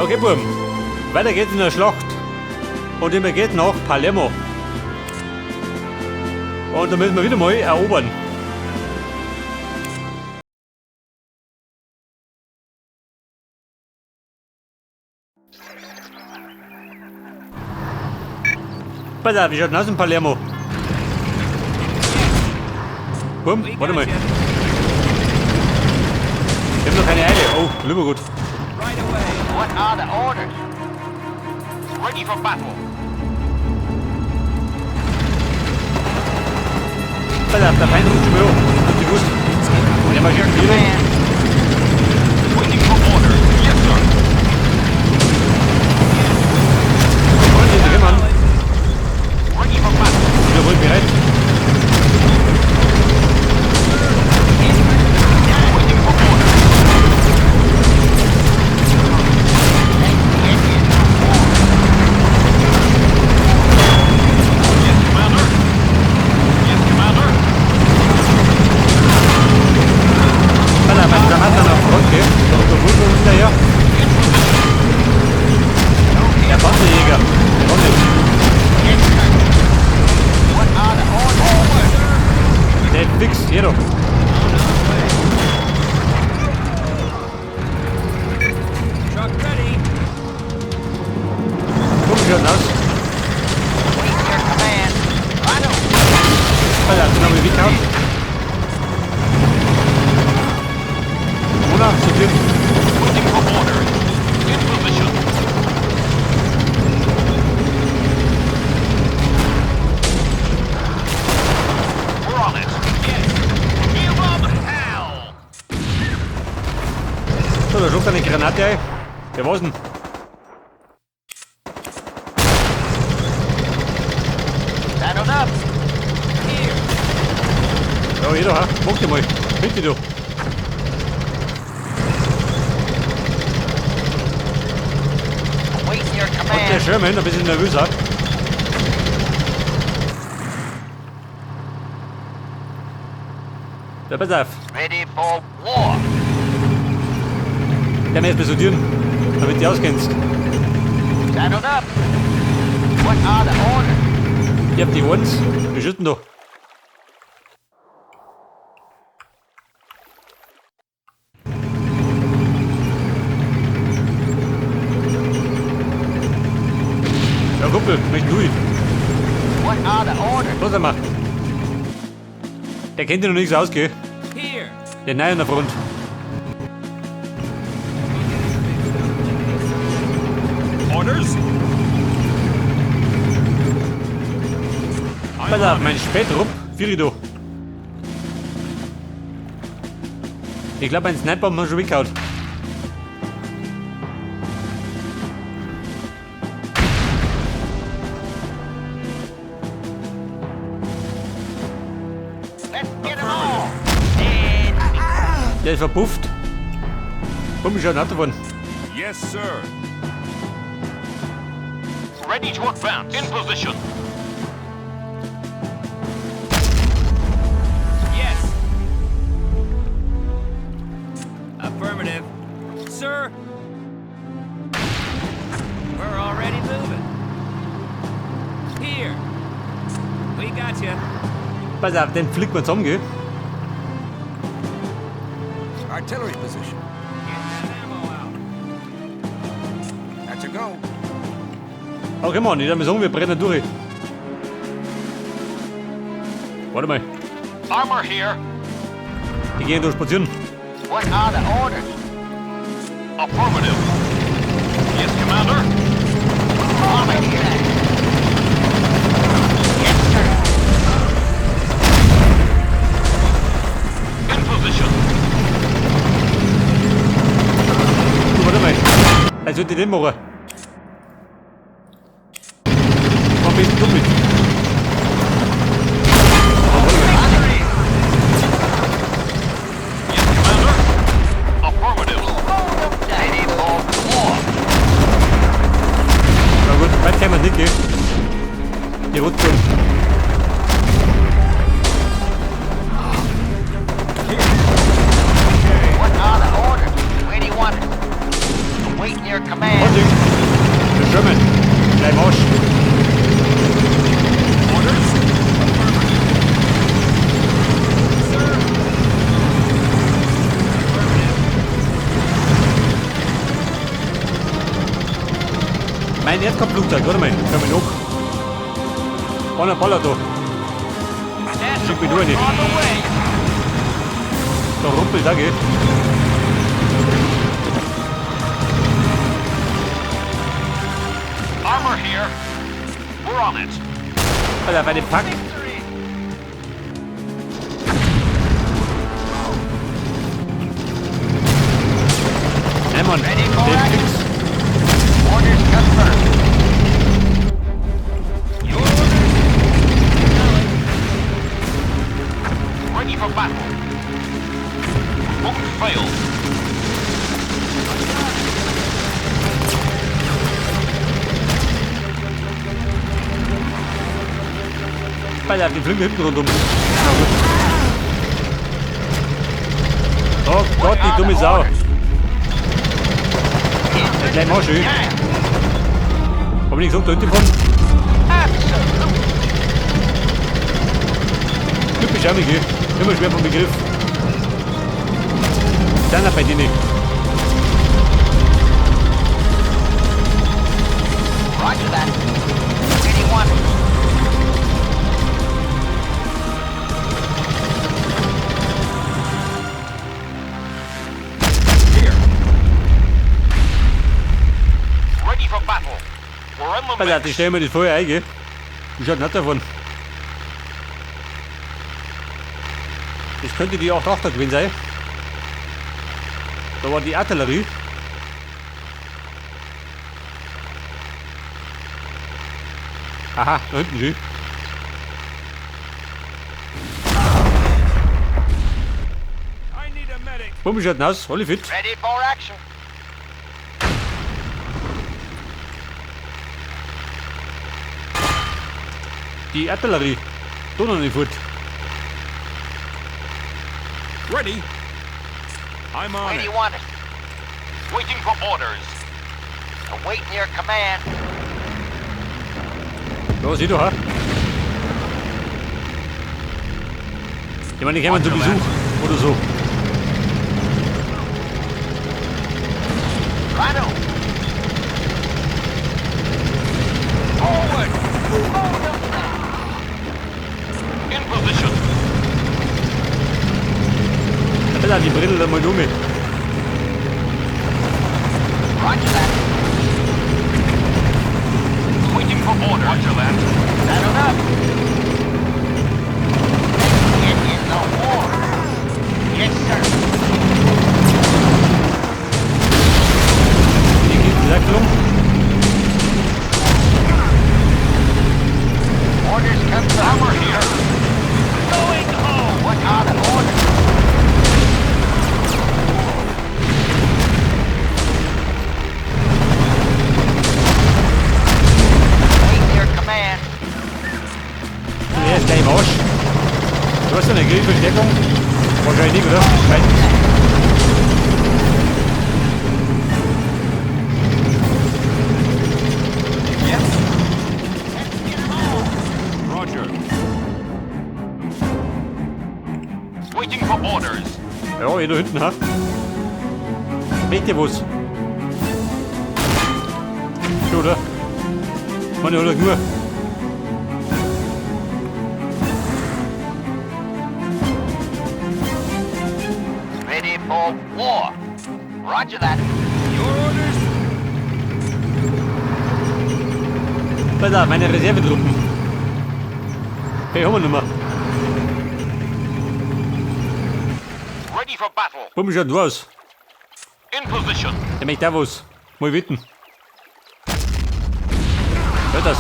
Okay, Buben. Weiter geht's in der Schlacht. Und immer geht nach Palermo. Und da müssen wir wieder mal erobern. Pass auf, wie schaut denn aus in Palermo? Bumm, warte mal. Ich hab noch keine Eile. Oh, lieber gut. Right away. What are the orders? Ready for battle. Pass auf, der Feind ruft schon mal hoch. Habt ihr gewusst? Der marschiert wieder. Waiting for orders. Yes, sir. Freunde, die Mann. Ready for battle. Jawohl, bereit. Waiting for orders. Yes, Commander. Yes, Commander. Pass auf, wenn der Mann dann auf Front geht, dann verwundern wir uns hinterher. Der Panzerjäger. Der kommt nicht. What are the orders? Der ist fix, hier doch. Truck ready. Guck, wie schaut denn aus? Wait your command. I know. Pass auf, den haben wir weggehauen. Oder? So viel. Waiting for orders. In position. We're on it. Yes. Give 'em hell. So, da schluckt eine Granate ein. Der war's denn? Saddled up. Here. Ja, jeder, ha? Mach dir mal. Bitte du. Waiting your Und der command. Sherman ein bisschen nervös hat. Ja, pass auf. Ready for war. Der muss besodieren, damit du auskennst. Saddled up. What are the orders? Ich hab die Ones. Wir schütten doch. Ja, Kumpel, möchte du. What are the orders? Was er macht. Der kennt ja noch nichts aus, gell? Here. Der Neue an der Front. Orders? Pass auf, mein Spätrupp, Firido. Ich glaube, ein Sniper haben wir schon weggehauen. Let's get 'em all. Dead. Der ist verpufft. Komm, ich schau ein Auto von. Yes, sir. Ready to advance. In position. Yes. Affirmative. Sir. We're already moving. Here. We got you. Pass auf, den flicken wir zusammen, gell? Artillery position. Get that ammo out. That's a go. Okay, Mann, ich darf mir sagen, wir brennen durch. Warte mal, Armor here. die gehen durch spazieren. What are the orders? Affirmative. Yes, Commander. Armor here. Yes, sir. In position. Du, warte mal. Als sollte ich den machen. Mach ein bisschen dumm mit. Yes, Commander. Affirmative. Ready for war. Na gut, weit kann man nicht gehen. Die Rutschung. What are the orders? Where do you want it? Waiting your command. Vorsicht! Wir schwimmen! Gleich Marsch! Orders? Mein Erdkopfflugzeug, warte mal, komm ich noch. Einer ballert da. Air Schick mich support nur nicht. on the way. Da rumpelt er, gell? Armor here. We're on it. Alter, bei dem Pack. Victory. Nein, Mann. Ready for Den action. fix. Orders confirmed. Your orders. Ready for battle. Won't fail. Alter, die fliegen hinten rundum. Oh Gott, die dumme Sau. Der gleich Marsch, ey. Yeah. Hab ich nicht gesagt, da hinten kommt. Absolutely. Typisch auch mich, gell? Immer schwer vom Begriff. Dann bei denen. Roger that. Anyone? Here. Ready for battle. We're in the Alter, die mix. stellen mir das vorher ein, gell? Ich schaut nicht davon. Das könnte die 8-8er gewesen sein. Da war die Artillerie. Aha, da hinten sie. I need a medic. Bumm schaut aus, alle fit. Ready for action. Die Artillerie. Da noch nicht fort. Ready. I'm on Where do it. you want it? Waiting for orders. Awaiting your command. Da sieh doch, ha? Ich meine, die kommen zu Besuch. Oder so. Rhino. Forward. In position. Alter, die Brille da mal nur mit. Roger that. Waiting for orders. Roger that. Settled up. It is a war. Yes, sir. Die geht die Säckelung. Orders come to Hammer here. Going home. What are the orders? Wait your command. Der ist gleich im Arsch. Du hast eine Grillverstärkung? Wahrscheinlich nicht, oder? Nein. Yes. Let's get home. Roger. Waiting for orders. Ja, da hinten, ha? Merkt ihr was? Schon, oder? Mann, oder nur? Ready for war. Roger that. Your orders? Alter, meine Reservetruppen. Hey, haben wir nicht mehr. Ready for battle. Bumm schaut nur aus. In position. Der möchte auch was. Mal witten. Hört das?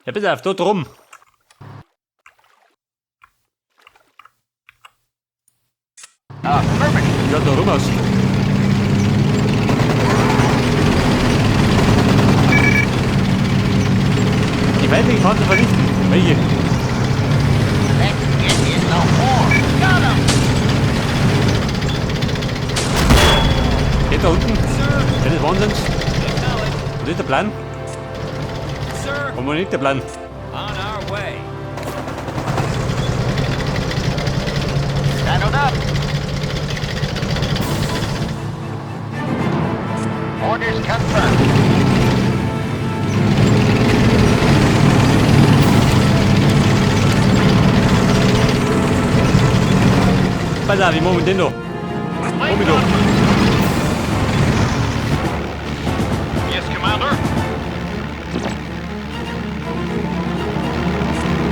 Ja, bitte auf, dort rum. Affirmative. Ja, da rum aus. feindliche Panzer vernichten. Welche? Let's get in the war. Got him! Geht da unten? Sir, Das ist Wahnsinns. acknowledge. Das ist der Plan. Sir, Aber nicht der Plan. on our way. Saddled up. Orders confirmed. Pass auf, ich mach mit den da. Komm mit da. Yes, Commander.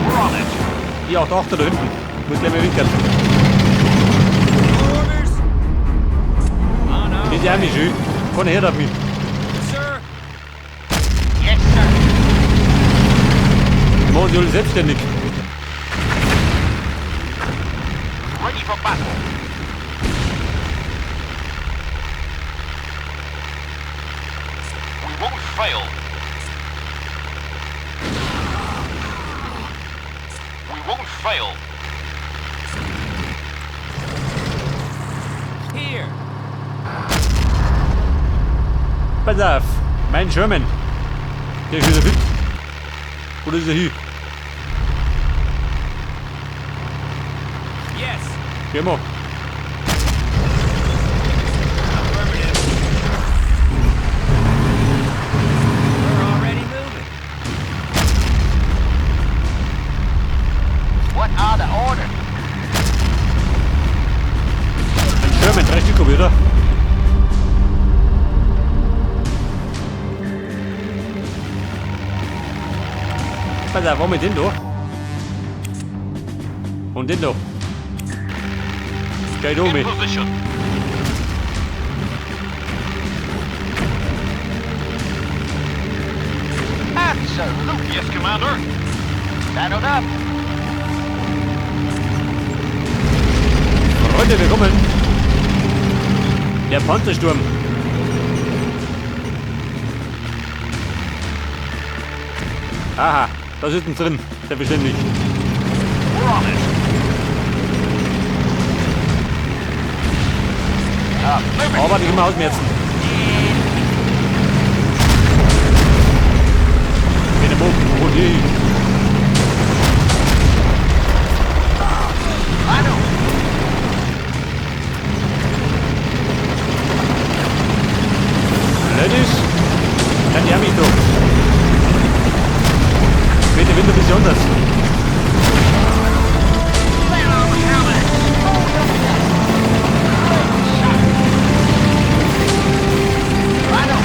We're on it. Ja, da achter da hinten. Muss gleich mal winken. Your orders? On our Die ist ja auch nicht schön. Keiner hört auf mich. Sir, Yes, sir. Die machen sich alle selbstständig. Ready for battle. We won't fail. We won't fail. here. Pass auf. Mein Sherman. Der ist wieder fit. Oder ist er hier? Yes. Geh mal. Affirmative. We're already moving. What are the orders? Ein Sherman, 3 Stück wieder. Pass auf, wollen wir den da? Und den da. Geht um mich. Position. Absolutely. Yes, Commander. Saddled up. Freunde, wir kommen. Der Panzersturm. Aha, da sitzen drin. Selbstverständlich. We're on it. Moving. Aber nicht immer ausmerzen. Keine Bogen. Und hier. Manu. Ladies. Kann die mich doch. Bitte, bitte, besonders. Manu.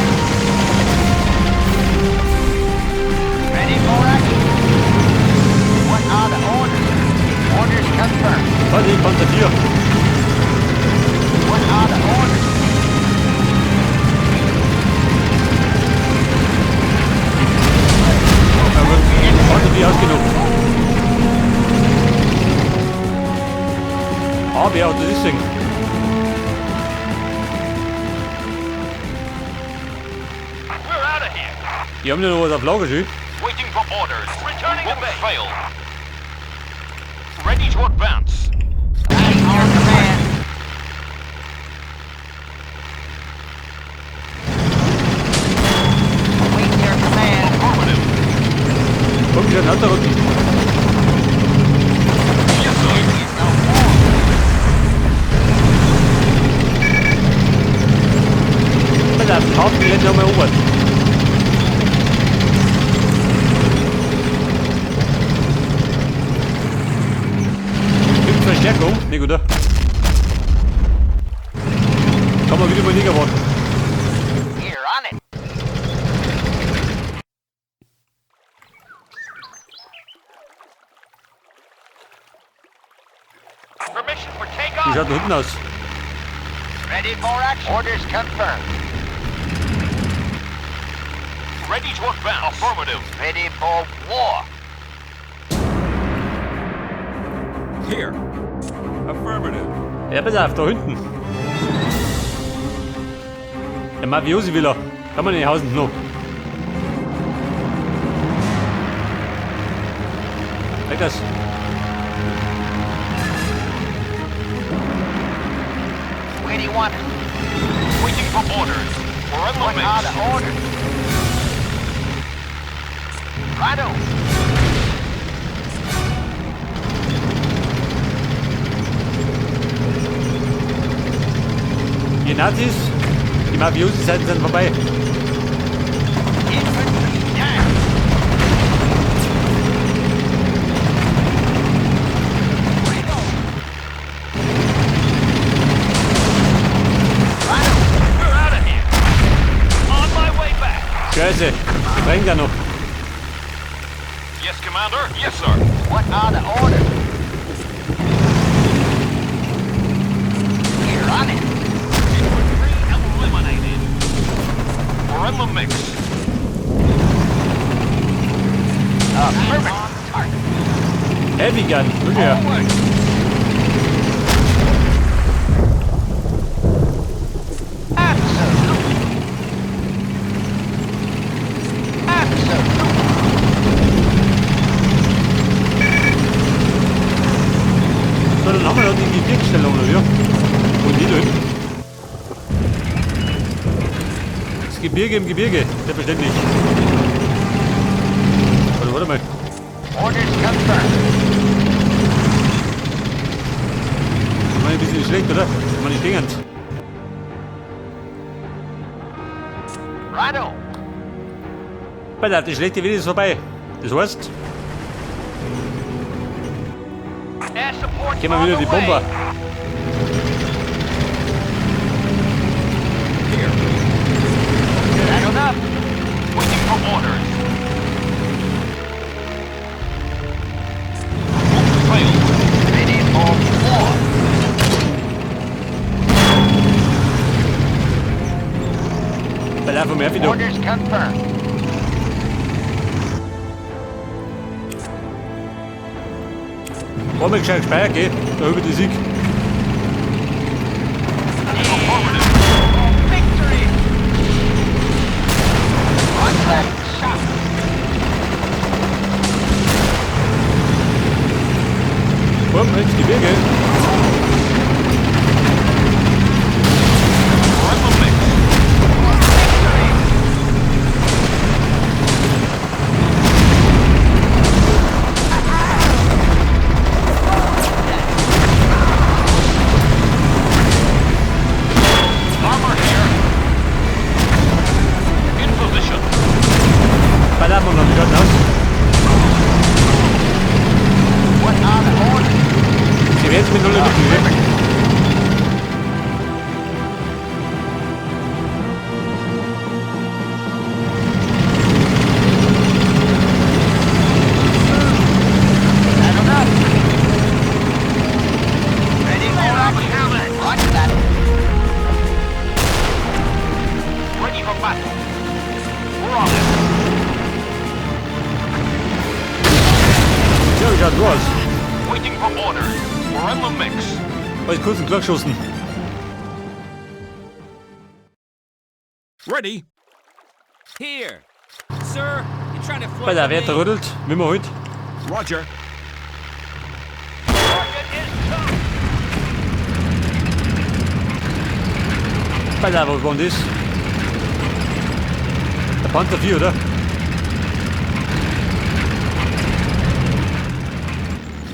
Ready for action. What are the orders? Orders confirmed. Was ich Panzer 4. What are the orders? Panzer 4 ausgenug. Aber ja, das ist Ding. We're out of here. Die haben ja noch was auf Lager, schön. Waiting for orders. Returning to base. Fail. Ready to advance. At your command. Await your command. Affirmative. Komm schon, halt da unten. Yes, sir. It is no war. Pass auf, haut die Länder mal oben. Gibt Verstärkung? Ne, gut, oder? Kann man wieder mal liegen warten. Here on it. Permission for Wie takeoff. schaut da hinten aus? Ready for action. Orders confirmed. Ready to advance. Affirmative. Ready for war. Here. Affirmative. Ja, pass auf, da hinten. Der Mafiosi will er. Kann man in die Hausen noch. Weg das. Where do you want it? Waiting for orders. We're in the What are mix. the orders? Righto. Die Nazis, die Mafiosi-Zeiten sind vorbei. Infantry down. Righto. Righto. We're out of here. On my way back. Scheiße, die drängen da noch. Yes, Commander. Yes, sir. What are the orders? You're on it. Infantry eliminated. We're in the mix. Perfect. Heavy Gun, look her. Forward. Absolutely. Absolutely. So, dann haben wir noch die Gebirgsstellung, oder wie? Und die drin. Das Gebirge im Gebirge, selbstverständlich. Warte mal. Orders confirmed. Das war ein bisschen schlecht, oder? Das war nicht dringend. Righto. Alter, die schlechte Welle ist vorbei. Das heißt, Air support gehen wir on wieder the die Bomber. way. Here. Saddled up. Waiting for orders. Failed. Ready for war. Weil einfach mehr wieder. Orders confirmed. Wollen wir gescheit gespeichert, gell? Da über die Sieg. Affirmative. Victory. On that shot. Komm, ins Gebirge. We're in the mix. Victory. Armor here. In position. Weil da haben wir noch nicht aus. What are the orders? Sie werden es mit null mitnehmen. Saddled up. Ready for action. Watch that. Ready for battle. We're on it. Ja, wie schaut's so aus? Waiting for orders. We're in the mix. Wollte kurz einen Glockschussen. Ready. Here. Sir, you trying to Weil flirt der with Wert me? rüttelt, wie man heute. Roger. Weil da wo gewohnt ist. Der Panther 4, oder?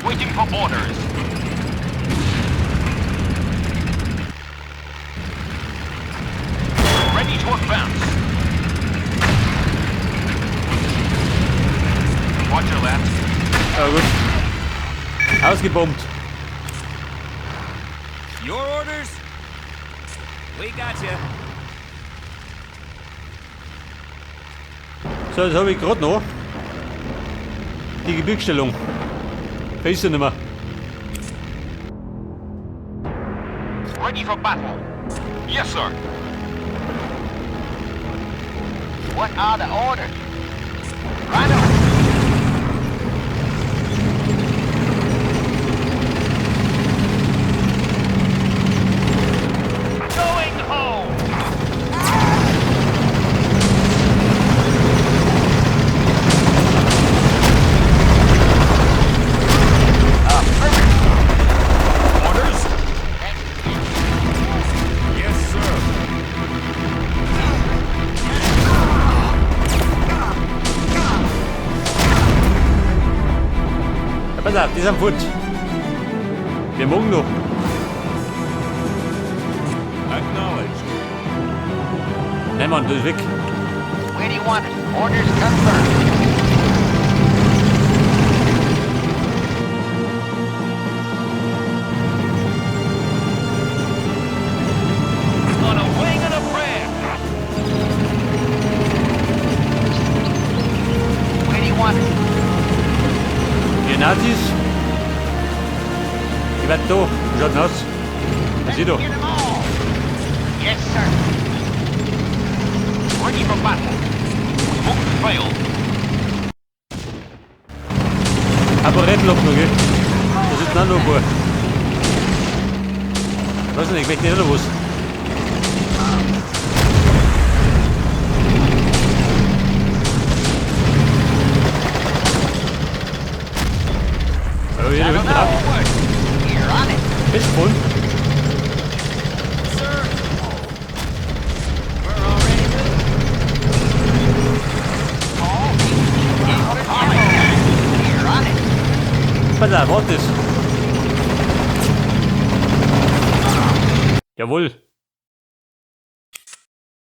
Waiting for orders. Ready to advance. Roger that. Ja, gut. Ausgebombt. Your orders? We got you. So, jetzt habe ich gerade noch die Gebirgsstellung. Weißt du nicht mehr. Ready for battle. Yes, sir. What are the orders? Righto. Going home. Pass auf, die sind fort. Wir morgen noch. Acknowledged. Nein, Mann, du bist weg. Where do you want it? Orders confirmed. On a wing and a prayer. Where do you want it? Die Nazis. Die werden da. Wie schaut denn aus? Was sieh doch. Get them all. Yes, sir. Ready for battle. We won't fail. Aber Rettlock noch, gell? Da sitzen auch noch ein paar. Ich weiß nicht, ich möchte nicht noch was. Oh, hier hinten ab. You're on it. Ist voll. Sir. We're already You're on it. Pass auf, warte. Jawohl.